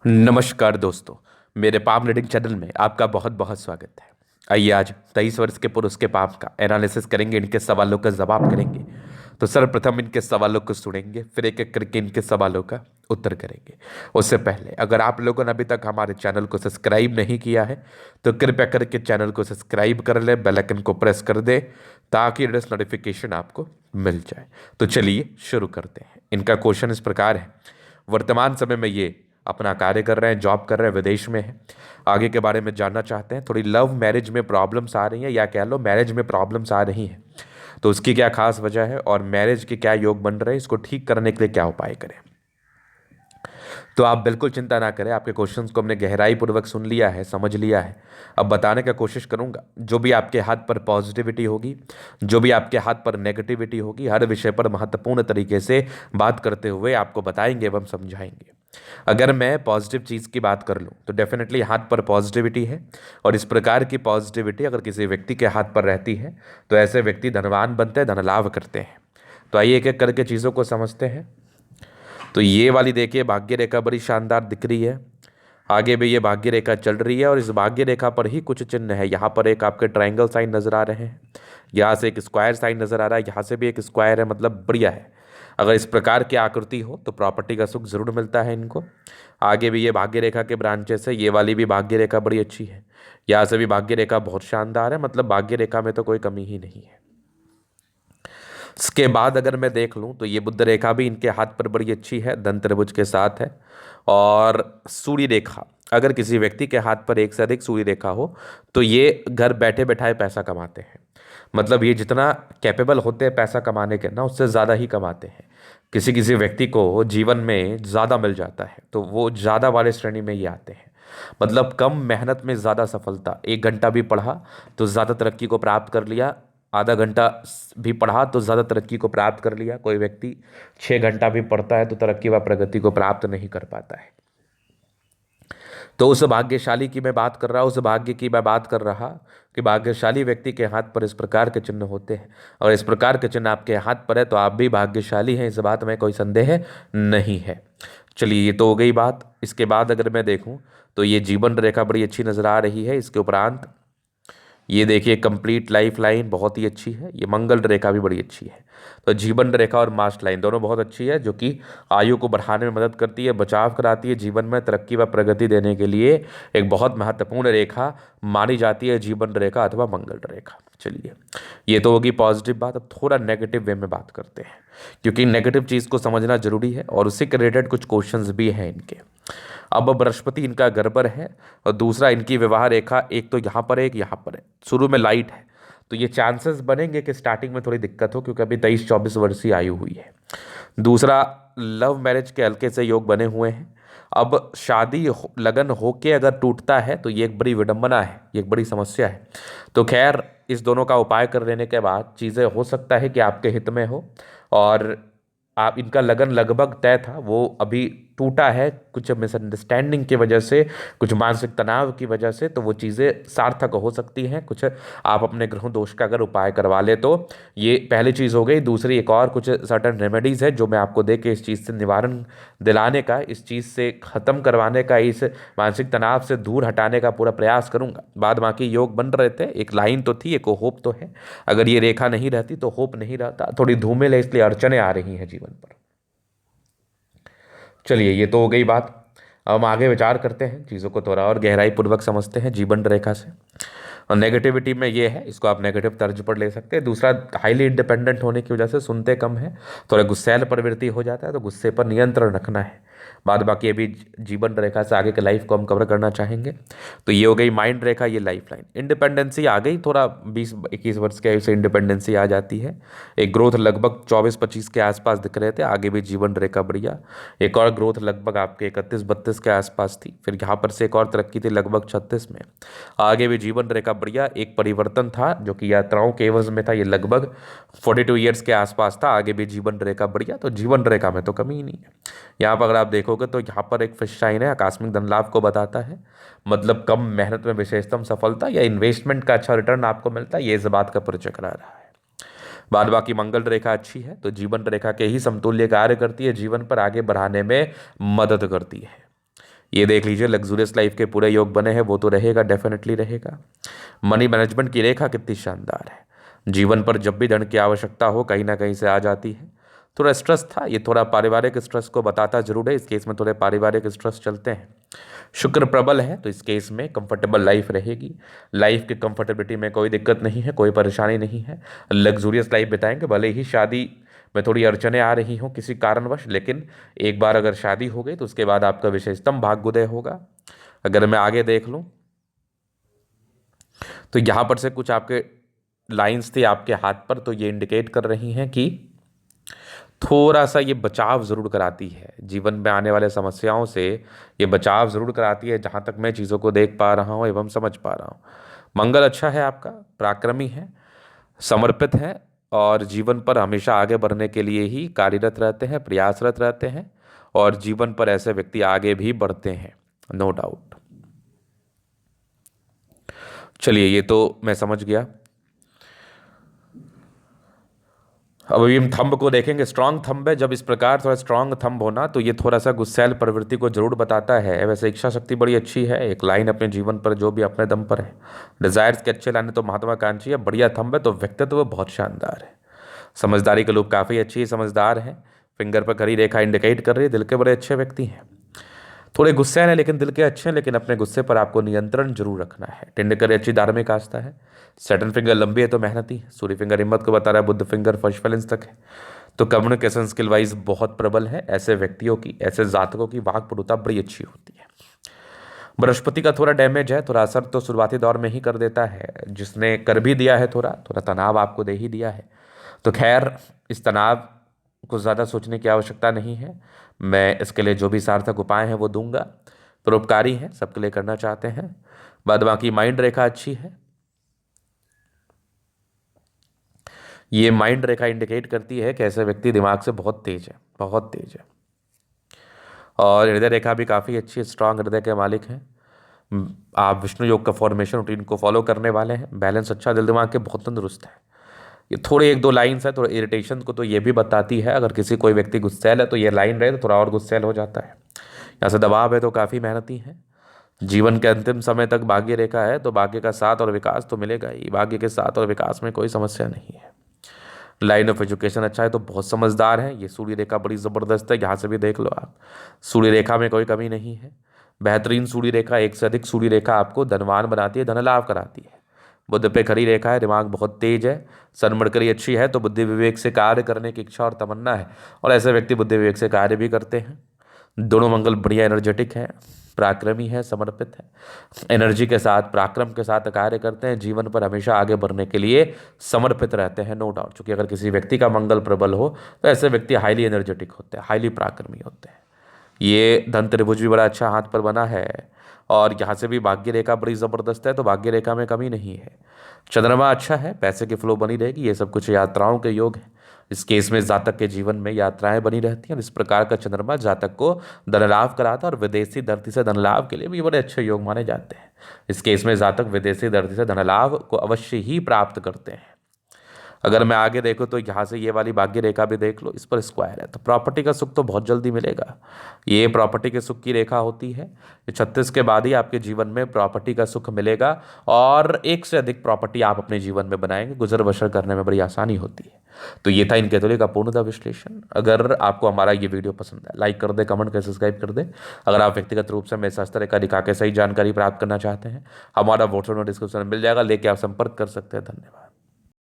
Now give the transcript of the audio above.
नमस्कार दोस्तों। मेरे पाम रीडिंग चैनल में आपका बहुत बहुत स्वागत है। आइए आज 23 वर्ष के पुरुष के पाम का एनालिसिस करेंगे, इनके सवालों का जवाब करेंगे। तो सर्वप्रथम इनके सवालों को सुनेंगे, फिर एक एक करके इनके सवालों का उत्तर करेंगे। उससे पहले अगर आप लोगों ने अभी तक हमारे चैनल को सब्सक्राइब नहीं किया है तो कृपया करके चैनल को सब्सक्राइब कर लें, बेल आइकन को प्रेस कर दें ताकि लेटेस्ट नोटिफिकेशन आपको मिल जाए। तो चलिए शुरू करते हैं। इनका क्वेश्चन इस प्रकार है। वर्तमान समय में ये अपना कार्य कर रहे हैं, जॉब कर रहे हैं, विदेश में हैं। आगे के बारे में जानना चाहते हैं। थोड़ी लव मैरिज में प्रॉब्लम्स आ रही हैं या कह लो मैरिज में प्रॉब्लम्स आ रही हैं, तो उसकी क्या खास वजह है और मैरिज के क्या योग बन रहे हैं, इसको ठीक करने के लिए क्या उपाय करें। तो आप बिल्कुल चिंता ना करें, आपके क्वेश्चंस को हमने गहराई पूर्वक सुन लिया है, समझ लिया है। अब बताने का कोशिश करूंगा। जो भी आपके हाथ पर पॉजिटिविटी होगी, जो भी आपके हाथ पर नेगेटिविटी होगी, हर विषय पर महत्वपूर्ण तरीके से बात करते हुए आपको बताएंगे एवं समझाएंगे। अगर मैं पॉजिटिव चीज़ की बात कर लूँ तो डेफिनेटली हाथ पर पॉजिटिविटी है, और इस प्रकार की पॉजिटिविटी अगर किसी व्यक्ति के हाथ पर रहती है तो ऐसे व्यक्ति धनवान बनते हैं, धन लाभ करते हैं। तो आइए एक एक करके चीज़ों को समझते हैं। तो ये वाली देखिए, भाग्य रेखा बड़ी शानदार दिख रही है। आगे भी ये भाग्य रेखा चल रही है और इस भाग्य रेखा पर ही कुछ चिन्ह है। यहाँ पर एक आपके ट्रायंगल साइन नजर आ रहे हैं, यहाँ से एक स्क्वायर साइन नजर आ रहा है, यहाँ से भी एक स्क्वायर है, मतलब बढ़िया है। अगर इस प्रकार की आकृति हो तो प्रॉपर्टी का सुख जरूर मिलता है इनको। आगे भी ये भाग्य रेखा के ब्रांचेस है, ये वाली भी भाग्य रेखा बड़ी अच्छी है, यहाँ से भी भाग्य रेखा बहुत शानदार है, मतलब भाग्य रेखा में तो कोई कमी ही नहीं है। इसके बाद अगर मैं देख लूँ तो ये बुध रेखा भी इनके हाथ पर बड़ी अच्छी है, धन त्रिभुज के साथ है। और सूर्य रेखा, अगर किसी व्यक्ति के हाथ पर एक से अधिक सूर्य रेखा हो तो ये घर बैठे बैठाए पैसा कमाते हैं। मतलब ये जितना कैपेबल होते हैं पैसा कमाने के ना, उससे ज़्यादा ही कमाते हैं। किसी किसी व्यक्ति को जीवन में ज़्यादा मिल जाता है तो वो ज़्यादा वाले श्रेणी में ये आते हैं। मतलब कम मेहनत में ज़्यादा सफलता। 1 घंटा भी पढ़ा तो ज़्यादा तरक्की को प्राप्त कर लिया, आधा घंटा भी पढ़ा तो ज़्यादा तरक्की को प्राप्त कर लिया। कोई व्यक्ति 6 घंटा भी पढ़ता है तो तरक्की व प्रगति को प्राप्त नहीं कर पाता है। तो उस भाग्यशाली की मैं बात कर रहा, उस भाग्य की मैं बात कर रहा कि भाग्यशाली व्यक्ति के हाथ पर इस प्रकार के चिन्ह होते हैं, और इस प्रकार के चिन्ह आपके हाथ पर है तो आप भी भाग्यशाली हैं, इस बात में कोई संदेह नहीं है। चलिए ये तो हो गई बात। इसके बाद अगर मैं देखूं तो ये जीवन रेखा बड़ी अच्छी नजर आ रही है। इसके उपरांत ये देखिए कंप्लीट लाइफ लाइन बहुत ही अच्छी है, ये मंगल रेखा भी बड़ी अच्छी है। तो जीवन रेखा और मास्ट लाइन दोनों बहुत अच्छी है, जो कि आयु को बढ़ाने में मदद करती है, बचाव कराती है, जीवन में तरक्की व प्रगति देने के लिए एक बहुत महत्वपूर्ण रेखा मानी जाती है जीवन रेखा अथवा मंगल रेखा। चलिए ये तो होगी पॉजिटिव बात। अब थोड़ा नेगेटिव वे में बात करते हैं, क्योंकि नेगेटिव चीज़ को समझना जरूरी है और उससे रिलेटेड कुछ क्वेश्चंस भी हैं इनके। अब बृहस्पति इनका गर्बर है, और दूसरा इनकी विवाह रेखा एक तो यहाँ पर है, एक यहाँ पर है, शुरू में लाइट है। तो ये चांसेस बनेंगे कि स्टार्टिंग में थोड़ी दिक्कत हो, क्योंकि अभी 23-24 वर्ष की आयु हुई है। दूसरा, लव मैरिज के हल्के से योग बने हुए हैं। अब शादी लगन होके अगर टूटता है तो ये एक बड़ी विडंबना है, ये एक बड़ी समस्या है। तो खैर इस दोनों का उपाय कर लेने के बाद चीज़ें हो सकता है कि आपके हित में हो। और आप इनका लगन लगभग तय था, वो अभी टूटा है कुछ मिसअंडरस्टैंडिंग की वजह से, कुछ मानसिक तनाव की वजह से, तो वो चीज़ें सार्थक हो सकती हैं। कुछ आप अपने ग्रह दोष का अगर उपाय करवा ले तो ये पहली चीज़ हो गई। दूसरी, एक और कुछ सर्टन रेमेडीज़ है जो मैं आपको दे के इस चीज़ से निवारण दिलाने का, इस चीज़ से ख़त्म करवाने का, इस मानसिक तनाव से दूर हटाने का पूरा प्रयास करूंगा। बाद बाकी योग बन रहे थे, एक लाइन तो थी, एक होप तो है। अगर ये रेखा नहीं रहती तो होप नहीं रहता। थोड़ी धूमिल है इसलिए अड़चने आ रही हैं जीवन पर। चलिए ये तो हो गई बात। अब हम आगे विचार करते हैं, चीज़ों को थोड़ा और गहराई पूर्वक समझते हैं जीवन रेखा से। और नेगेटिविटी में ये है, इसको आप नेगेटिव तर्ज पर ले सकते हैं। दूसरा, हाईली इंडिपेंडेंट होने की वजह से सुनते कम है, थोड़ा गुस्सैल प्रवृत्ति हो जाता है, तो गुस्से पर नियंत्रण रखना है। बाद बाकी अभी जीवन रेखा से आगे के लाइफ को हम कवर करना चाहेंगे। तो ये हो गई माइंड रेखा, ये लाइफ लाइन। इंडिपेंडेंसी आ गई, थोड़ा 20-21 वर्ष के आयु से इंडिपेंडेंसी आ जाती है। एक ग्रोथ लगभग 24-25 के आसपास दिख रहे थे, आगे भी जीवन रेखा बढ़िया। एक और ग्रोथ लगभग आपके 31-32 के आसपास थी, फिर यहाँ पर से एक और तरक्की थी लगभग 36 में। आगे भी जीवन रेखा बढ़िया। एक परिवर्तन था जो कि यात्राओं के एवज में था, ये लगभग 42 ईयर्स के आसपास था। आगे भी जीवन रेखा बढ़िया, तो जीवन रेखा में तो कमी ही नहीं है। यहाँ पर अगर आप देखोगे तो यहाँ पर एक फिश साइन है, आकस्मिक धन लाभ को बताता है। मतलब कम मेहनत में विशेषतम सफलता या इन्वेस्टमेंट का अच्छा रिटर्न आपको मिलता है, ये इस बात का परिचय करा रहा है। बाद बाकी मंगल रेखा अच्छी है, तो जीवन रेखा के ही समतुल्य कार्य करती है, जीवन पर आगे बढ़ाने में मदद करती है। ये देख लीजिए, लग्जूरियस लाइफ के पूरे योग बने हैं, वो तो रहेगा, डेफिनेटली रहेगा। मनी मैनेजमेंट की रेखा कितनी शानदार है। जीवन पर जब भी धन की आवश्यकता हो कहीं ना कहीं से आ जाती है। थोड़ा स्ट्रेस था, ये थोड़ा पारिवारिक स्ट्रेस को बताता जरूर है, इस केस में थोड़े पारिवारिक स्ट्रेस चलते हैं। शुक्र प्रबल है तो इस केस में कंफर्टेबल लाइफ रहेगी। लाइफ की कंफर्टेबिलिटी में कोई दिक्कत नहीं है, कोई परेशानी नहीं है। लग्जूरियस लाइफ बिताएंगे, भले ही शादी में थोड़ी अड़चने आ रही हों किसी कारणवश, लेकिन एक बार अगर शादी हो गई तो उसके बाद आपका विशेषतम भाग्योदय होगा। अगर मैं आगे देख लूं तो यहां पर से कुछ आपके लाइंस थी आपके हाथ पर, तो ये इंडिकेट कर रही हैं कि थोड़ा सा ये बचाव जरूर कराती है, जीवन में आने वाले समस्याओं से ये बचाव जरूर कराती है, जहां तक मैं चीज़ों को देख पा रहा हूं एवं समझ पा रहा हूं। मंगल अच्छा है आपका, पराक्रमी है, समर्पित है, और जीवन पर हमेशा आगे बढ़ने के लिए ही कार्यरत रहते हैं, प्रयासरत रहते हैं, और जीवन पर ऐसे व्यक्ति आगे भी बढ़ते हैं, नो डाउट। चलिए, ये तो मैं समझ गया। अब अभी हम थंब को देखेंगे। स्ट्रांग थंब है, जब इस प्रकार थोड़ा स्ट्रांग थंब होना तो ये थोड़ा सा गुस्सैल प्रवृत्ति को जरूर बताता है। वैसे इच्छा शक्ति बड़ी अच्छी है, एक लाइन अपने जीवन पर जो भी अपने दम पर है, डिजायर्स के अच्छे लाने तो महत्वाकांक्षी है, बढ़िया थंब है, तो व्यक्तित्व बहुत शानदार है। समझदारी का लूप काफ़ी अच्छी है, समझदार है। फिंगर पर खड़ी रेखा इंडिकेट कर रही है दिल के बड़े अच्छे व्यक्ति हैं। थोड़े गुस्से हैं लेकिन दिल के अच्छे हैं, लेकिन अपने गुस्से पर आपको नियंत्रण जरूर रखना है। टिंडकर अच्छी धार्मिक आस्था है। सैटर्न फिंगर लंबी है तो मेहनती है। सूर्य फिंगर हिम्मत को बता रहा है। बुद्ध फिंगर फर्स्ट फैलेंस तक है, तो कम्युनिकेशन स्किल वाइज बहुत प्रबल है। ऐसे व्यक्तियों की, ऐसे जातकों की वाक्पटुता बड़ी अच्छी होती है। बृहस्पति का थोड़ा डैमेज है, थोड़ा असर तो शुरुआती दौर में ही कर देता है, जिसने कर भी दिया है, थोड़ा थोड़ा तनाव आपको दे ही दिया है। तो खैर, इस तनाव को ज़्यादा सोचने की आवश्यकता नहीं है। मैं इसके लिए जो भी सार्थक उपाय हैं वो दूंगा, परोपकारी हैं, सबके लिए करना चाहते हैं। बाद बाकी माइंड रेखा अच्छी है। ये माइंड रेखा इंडिकेट करती है कि ऐसे व्यक्ति दिमाग से बहुत तेज है, बहुत तेज है। और हृदय रेखा भी काफ़ी अच्छी है, स्ट्रांग हृदय के मालिक हैं। आप विष्णु योग का फॉर्मेशन रूटीन को फॉलो करने वाले हैं। बैलेंस अच्छा, दिल दिमाग के बहुत तंदुरुस्त है। ये थोड़े एक दो लाइन्स है, थोड़ा इरिटेशन को तो ये भी बताती है। अगर किसी कोई व्यक्ति गुस्सैल है तो ये लाइन रहे तो थोड़ा और गुस्सैल हो जाता है। यहाँ से दबाव है तो काफ़ी मेहनती है। जीवन के अंतिम समय तक भाग्य रेखा है, तो भाग्य का साथ और विकास तो मिलेगा ही। भाग्य के साथ और विकास में कोई समस्या नहीं है। लाइन ऑफ एजुकेशन अच्छा है, तो बहुत समझदार है। ये सूर्य रेखा बड़ी ज़बरदस्त है, यहाँ से भी देख लो आप, सूर्य रेखा में कोई कमी नहीं है। बेहतरीन सूर्य रेखा, एक से अधिक सूर्य रेखा आपको धनवान बनाती है, धन लाभ कराती है। बुद्ध पे खड़ी रेखा है, दिमाग बहुत तेज है। सनमड़करी अच्छी है, तो बुद्धि विवेक से कार्य करने की इच्छा और तमन्ना है, और ऐसे व्यक्ति बुद्धि विवेक से कार्य भी करते हैं। दोनों मंगल बढ़िया एनर्जेटिक है, पराक्रमी है, समर्पित है, एनर्जी के साथ, पराक्रम के साथ कार्य करते हैं। जीवन पर हमेशा आगे बढ़ने के लिए समर्पित रहते हैं, नो डाउट। क्योंकि अगर किसी व्यक्ति का मंगल प्रबल हो तो ऐसे व्यक्ति हाईली एनर्जेटिक होते हैं, हाईली पराक्रमी होते हैं। ये धन त्रिभुज भी बड़ा अच्छा हाथ पर बना है, और यहाँ से भी भाग्य रेखा बड़ी ज़बरदस्त है, तो भाग्य रेखा में कमी नहीं है। चंद्रमा अच्छा है, पैसे की फ्लो बनी रहेगी। ये सब कुछ यात्राओं के योग है। इस केस में जातक के जीवन में यात्राएं बनी रहती हैं, और इस प्रकार का चंद्रमा जातक को धन लाभ कराता है, और विदेशी धरती से धन लाभ के लिए भी बड़े अच्छे योग माने जाते हैं। इस केस में जातक विदेशी धरती से धन लाभ को अवश्य ही प्राप्त करते हैं। अगर मैं आगे देखूँ तो यहाँ से ये वाली भाग्य रेखा भी देख लो, इस पर स्क्वायर है, तो प्रॉपर्टी का सुख तो बहुत जल्दी मिलेगा। ये प्रॉपर्टी के सुख की रेखा होती है। ये 36 के बाद ही आपके जीवन में प्रॉपर्टी का सुख मिलेगा, और एक से अधिक प्रॉपर्टी आप अपने जीवन में बनाएंगे, गुजर बसर करने में बड़ी आसानी होती है। तो ये था इन कैथोलिक का पूर्णतः विश्लेषण। अगर आपको हमारा ये वीडियो पसंद है, लाइक कर दे, कमेंट कर, सब्सक्राइब कर दे। अगर आप व्यक्तिगत रूप से मेरे शास्त्र रेखा दिखा के सही जानकारी प्राप्त करना चाहते हैं, हमारा व्हाट्सएप डिस्क्रिप्शन में मिल जाएगा, लेके आप संपर्क कर सकते हैं। धन्यवाद।